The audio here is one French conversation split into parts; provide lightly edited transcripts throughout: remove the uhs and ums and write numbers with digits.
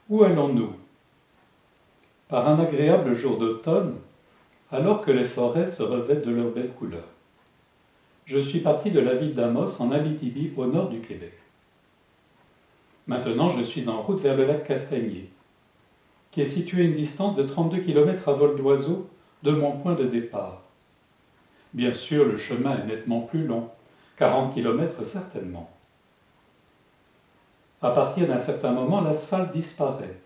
Où allons-nous? Par un agréable jour d'automne, alors que les forêts se revêtent de leurs belles couleurs. Je suis parti de la ville d'Amos en Abitibi, au nord du Québec. Maintenant, je suis en route vers le lac Castagnier, qui est situé à une distance de 32 km à vol d'oiseau de mon point de départ. Bien sûr, le chemin est nettement plus long, 40 km certainement. À partir d'un certain moment, l'asphalte disparaît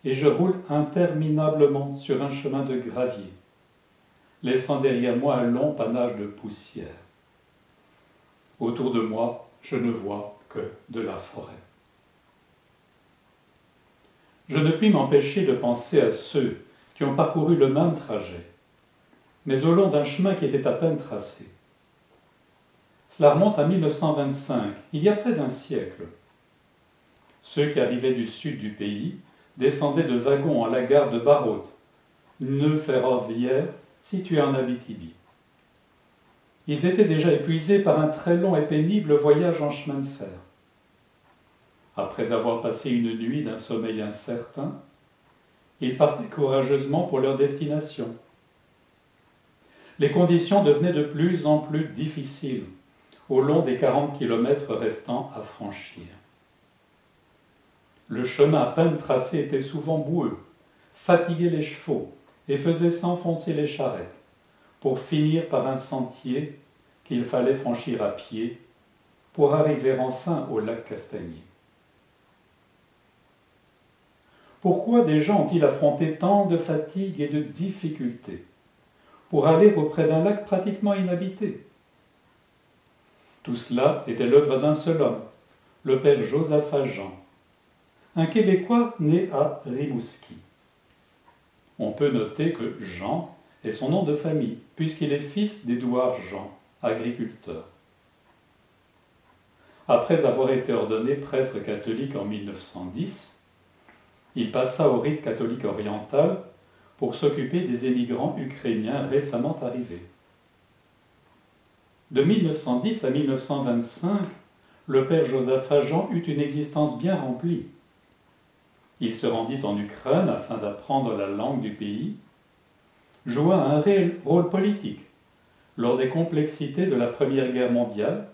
et je roule interminablement sur un chemin de gravier, laissant derrière moi un long panache de poussière. Autour de moi, je ne vois que de la forêt. Je ne puis m'empêcher de penser à ceux qui ont parcouru le même trajet, mais au long d'un chemin qui était à peine tracé. Cela remonte à 1925, il y a près d'un siècle. Ceux qui arrivaient du sud du pays descendaient de wagons à la gare de Barrault, nœud ferroviaire situé en Abitibi. Ils étaient déjà épuisés par un très long et pénible voyage en chemin de fer. Après avoir passé une nuit d'un sommeil incertain, ils partaient courageusement pour leur destination. Les conditions devenaient de plus en plus difficiles au long des 40 kilomètres restants à franchir. Le chemin à peine tracé était souvent boueux, fatiguait les chevaux et faisait s'enfoncer les charrettes, pour finir par un sentier qu'il fallait franchir à pied pour arriver enfin au lac Castagnier. Pourquoi des gens ont-ils affronté tant de fatigues et de difficultés pour aller auprès d'un lac pratiquement inhabité? Tout cela était l'œuvre d'un seul homme, le père Josaphat Jean, un Québécois né à Rimouski. On peut noter que Jean est son nom de famille, puisqu'il est fils d'Édouard Jean, agriculteur. Après avoir été ordonné prêtre catholique en 1910, il passa au rite catholique oriental pour s'occuper des émigrants ukrainiens récemment arrivés. De 1910 à 1925, le père Josaphat Jean eut une existence bien remplie. Il se rendit en Ukraine afin d'apprendre la langue du pays, joua un réel rôle politique lors des complexités de la Première Guerre mondiale,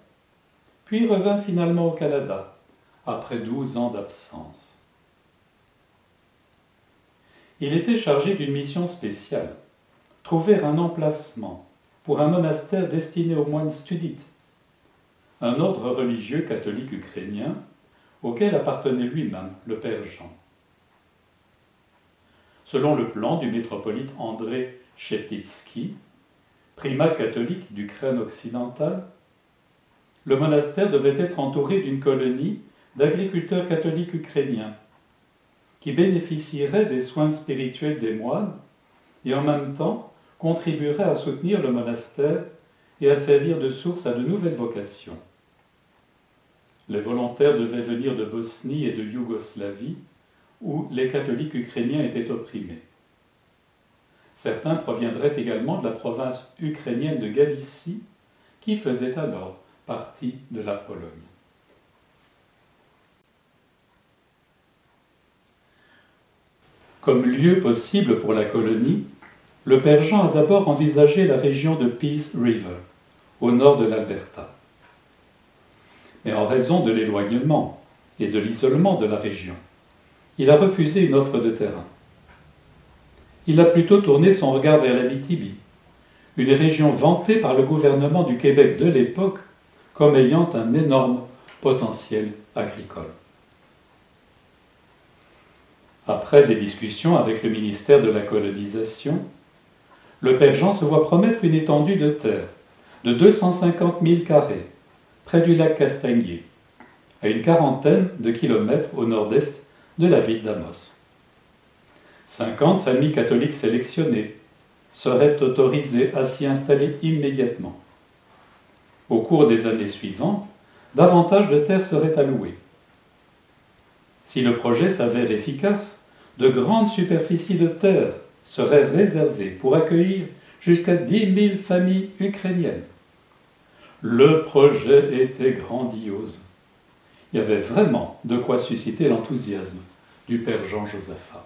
puis revint finalement au Canada, après 12 ans d'absence. Il était chargé d'une mission spéciale, trouver un emplacement pour un monastère destiné aux moines studites, un ordre religieux catholique ukrainien auquel appartenait lui-même le père Jean. Selon le plan du métropolite André Chetitsky, primat catholique d'Ukraine occidentale, le monastère devait être entouré d'une colonie d'agriculteurs catholiques ukrainiens qui bénéficieraient des soins spirituels des moines et en même temps contribueraient à soutenir le monastère et à servir de source à de nouvelles vocations. Les volontaires devaient venir de Bosnie et de Yougoslavie, où les catholiques ukrainiens étaient opprimés. Certains proviendraient également de la province ukrainienne de Galicie, qui faisait alors partie de la Pologne. Comme lieu possible pour la colonie, le père Jean a d'abord envisagé la région de Peace River, au nord de l'Alberta. Mais en raison de l'éloignement et de l'isolement de la région, il a refusé une offre de terrain. Il a plutôt tourné son regard vers l'Abitibi, une région vantée par le gouvernement du Québec de l'époque comme ayant un énorme potentiel agricole. Après des discussions avec le ministère de la colonisation, le père Jean se voit promettre une étendue de terre de 250 000 carrés près du lac Castagnier, à une quarantaine de kilomètres au nord-est de la ville d'Amos. 50 familles catholiques sélectionnées seraient autorisées à s'y installer immédiatement. Au cours des années suivantes, davantage de terres seraient allouées. Si le projet s'avère efficace, de grandes superficies de terre seraient réservées pour accueillir jusqu'à 10 000 familles ukrainiennes. Le projet était grandiose. Il y avait vraiment de quoi susciter l'enthousiasme du père Jean Josaphat.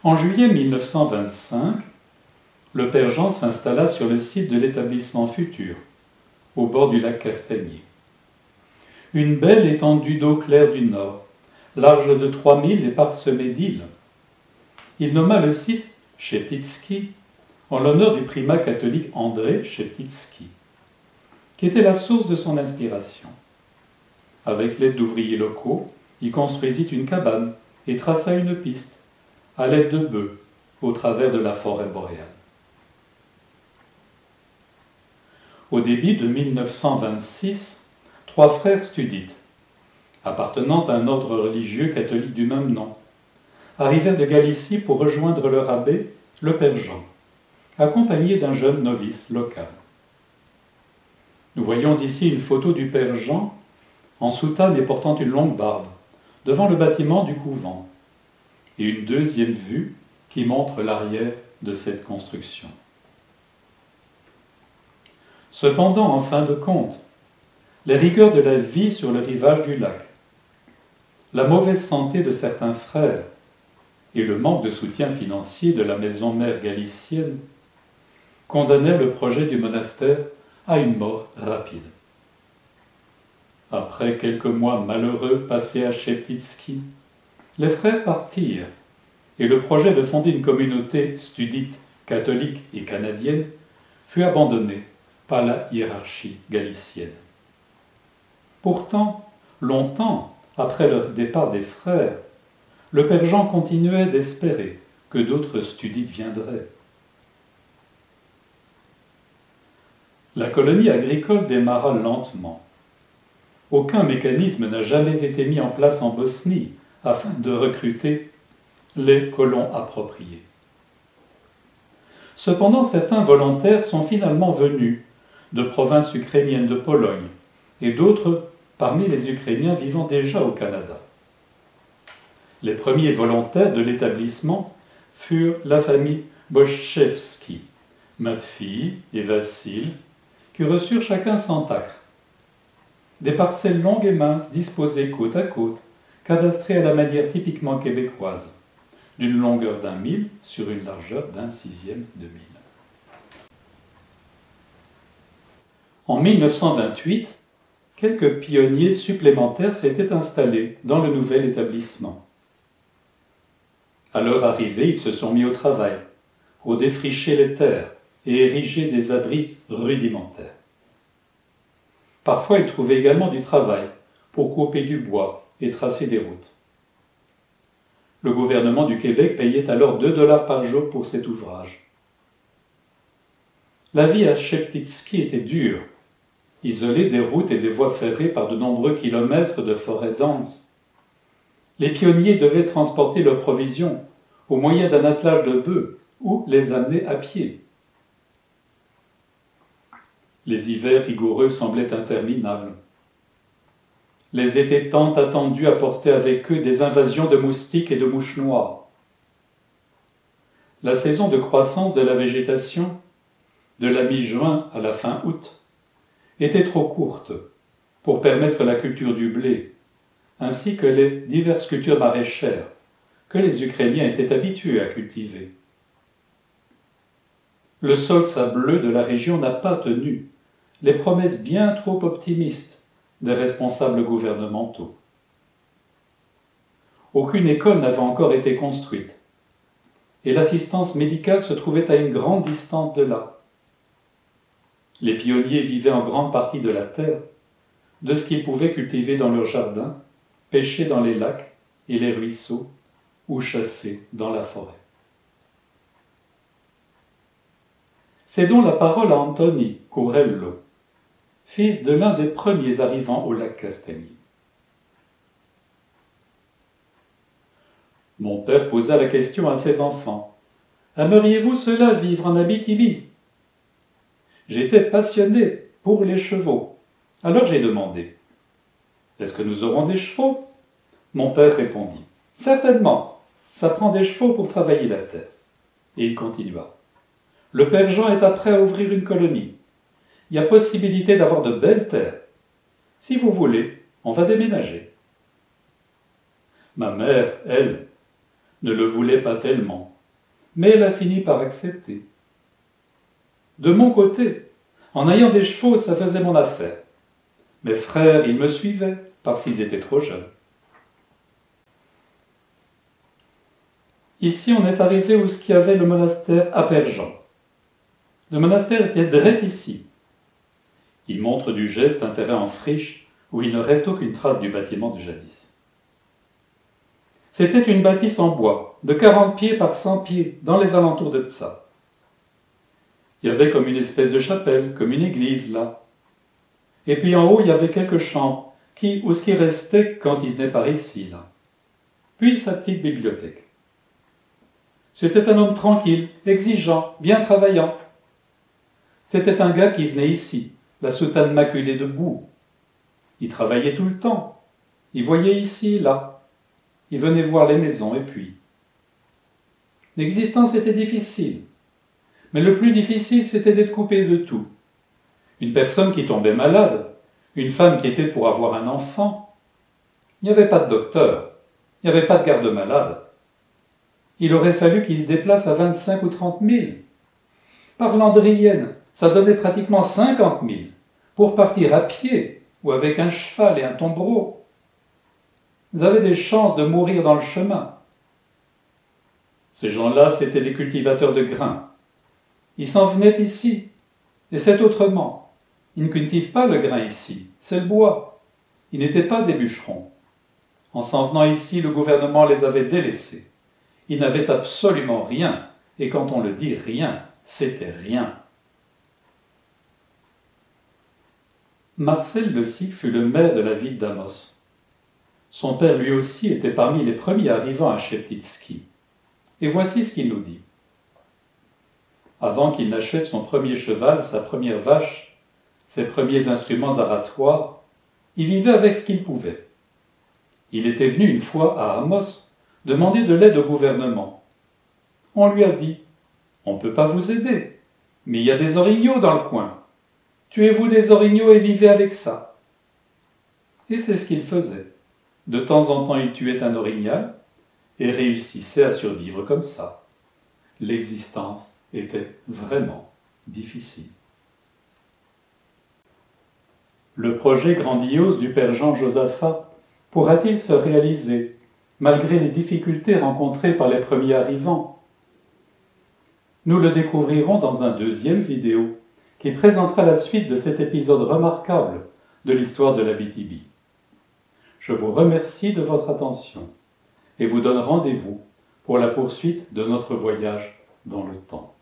En juillet 1925, le père Jean s'installa sur le site de l'établissement futur, au bord du lac Castagnier. Une belle étendue d'eau claire du nord, large de 3000 et parsemée d'îles. Il nomma le site Cheptitski en l'honneur du primat catholique André Cheptitski, qui était la source de son inspiration. Avec l'aide d'ouvriers locaux, il construisit une cabane et traça une piste, à l'aide de bœufs, au travers de la forêt boréale. Au début de 1926, 3 frères studites, appartenant à un ordre religieux catholique du même nom, arrivèrent de Galicie pour rejoindre leur abbé, le père Jean, accompagné d'un jeune novice local. Nous voyons ici une photo du père Jean, en soutane et portant une longue barbe, devant le bâtiment du couvent, et une deuxième vue qui montre l'arrière de cette construction. Cependant, en fin de compte, les rigueurs de la vie sur le rivage du lac, la mauvaise santé de certains frères et le manque de soutien financier de la maison mère galicienne condamnèrent le projet du monastère à une mort rapide. Après quelques mois malheureux passés à Cheptitski, les frères partirent et le projet de fonder une communauté studite, catholique et canadienne fut abandonné par la hiérarchie galicienne. Pourtant, longtemps après le départ des frères, le père Jean continuait d'espérer que d'autres studites viendraient. La colonie agricole démarra lentement. Aucun mécanisme n'a jamais été mis en place en Bosnie afin de recruter les colons appropriés. Cependant, certains volontaires sont finalement venus de provinces ukrainiennes de Pologne et d'autres parmi les Ukrainiens vivant déjà au Canada. Les premiers volontaires de l'établissement furent la famille Boszewski, Matfi et Vassil, qui reçurent chacun 100 acres. Des parcelles longues et minces disposées côte à côte, cadastrées à la manière typiquement québécoise, d'une longueur d'1 mille sur une largeur d'1/6 de mille. En 1928, quelques pionniers supplémentaires s'étaient installés dans le nouvel établissement. À leur arrivée, ils se sont mis au travail, pour défricher les terres et ériger des abris rudimentaires. Parfois, ils trouvaient également du travail pour couper du bois et tracer des routes. Le gouvernement du Québec payait alors 2 $ par jour pour cet ouvrage. La vie à Cheptitski était dure, isolée des routes et des voies ferrées par de nombreux kilomètres de forêts denses. Les pionniers devaient transporter leurs provisions au moyen d'un attelage de bœufs ou les amener à pied. Les hivers rigoureux semblaient interminables. Les étés tant attendus apportaient avec eux des invasions de moustiques et de mouches noires. La saison de croissance de la végétation, de la mi-juin à la fin août, était trop courte pour permettre la culture du blé, ainsi que les diverses cultures maraîchères que les Ukrainiens étaient habitués à cultiver. Le sol sableux de la région n'a pas tenu les promesses bien trop optimistes des responsables gouvernementaux. Aucune école n'avait encore été construite, et l'assistance médicale se trouvait à une grande distance de là. Les pionniers vivaient en grande partie de la terre, de ce qu'ils pouvaient cultiver dans leurs jardins, pêcher dans les lacs et les ruisseaux, ou chasser dans la forêt. Cédons la parole à Anthony Curello, fils de l'un des premiers arrivants au lac Castagnier. Mon père posa la question à ses enfants. « Aimeriez-vous cela vivre en Abitibi ?» J'étais passionné pour les chevaux. Alors j'ai demandé « Est-ce que nous aurons des chevaux ?» Mon père répondit « Certainement, ça prend des chevaux pour travailler la terre. » Et il continua « Le père Jean est prêt à ouvrir une colonie. Il y a possibilité d'avoir de belles terres. Si vous voulez, on va déménager. » Ma mère, elle, ne le voulait pas tellement, mais elle a fini par accepter. De mon côté, en ayant des chevaux, ça faisait mon affaire. Mes frères, ils me suivaient parce qu'ils étaient trop jeunes. Ici, on est arrivé où il y avait le monastère à Perjean. Le monastère était direct ici. Il montre du geste un terrain en friche où il ne reste aucune trace du bâtiment de jadis. C'était une bâtisse en bois, de 40 pieds par 100 pieds, dans les alentours de Tsa. Il y avait comme une espèce de chapelle, comme une église là. Et puis en haut, il y avait quelques chambres, où ce qui restait quand il venait par ici là. Puis sa petite bibliothèque. C'était un homme tranquille, exigeant, bien travaillant. C'était un gars qui venait ici, la soutane maculée de boue. Il travaillait tout le temps. Il voyait ici, là. Il venait voir les maisons et puis. L'existence était difficile. Mais le plus difficile, c'était d'être coupé de tout. Une personne qui tombait malade, une femme qui était pour avoir un enfant. Il n'y avait pas de docteur, il n'y avait pas de garde-malade. Il aurait fallu qu'il se déplace à 25 ou 30 000. Par Landrienne, ça donnait pratiquement 50 000 pour partir à pied ou avec un cheval et un tombereau. Vous avez des chances de mourir dans le chemin. Ces gens-là, c'étaient des cultivateurs de grains. Ils s'en venaient ici, et c'est autrement. Ils ne cultivent pas le grain ici, c'est le bois. Ils n'étaient pas des bûcherons. En s'en venant ici, le gouvernement les avait délaissés. Ils n'avaient absolument rien, et quand on le dit rien, c'était rien. Marcel Le Sic fut le maire de la ville d'Amos. Son père lui aussi était parmi les premiers arrivants à Cheptitski. Et voici ce qu'il nous dit. Avant qu'il n'achète son premier cheval, sa première vache, ses premiers instruments aratoires, il vivait avec ce qu'il pouvait. Il était venu une fois à Amos demander de l'aide au gouvernement. On lui a dit « On ne peut pas vous aider, mais il y a des orignaux dans le coin. Tuez-vous des orignaux et vivez avec ça. » Et c'est ce qu'il faisait. De temps en temps, il tuait un orignal et réussissait à survivre comme ça. L'existence était vraiment difficile. Le projet grandiose du père Jean Josaphat pourra-t-il se réaliser malgré les difficultés rencontrées par les premiers arrivants? Nous le découvrirons dans un deuxième vidéo qui présentera la suite de cet épisode remarquable de l'histoire de l'Abitibi. Je vous remercie de votre attention et vous donne rendez-vous pour la poursuite de notre voyage dans le temps.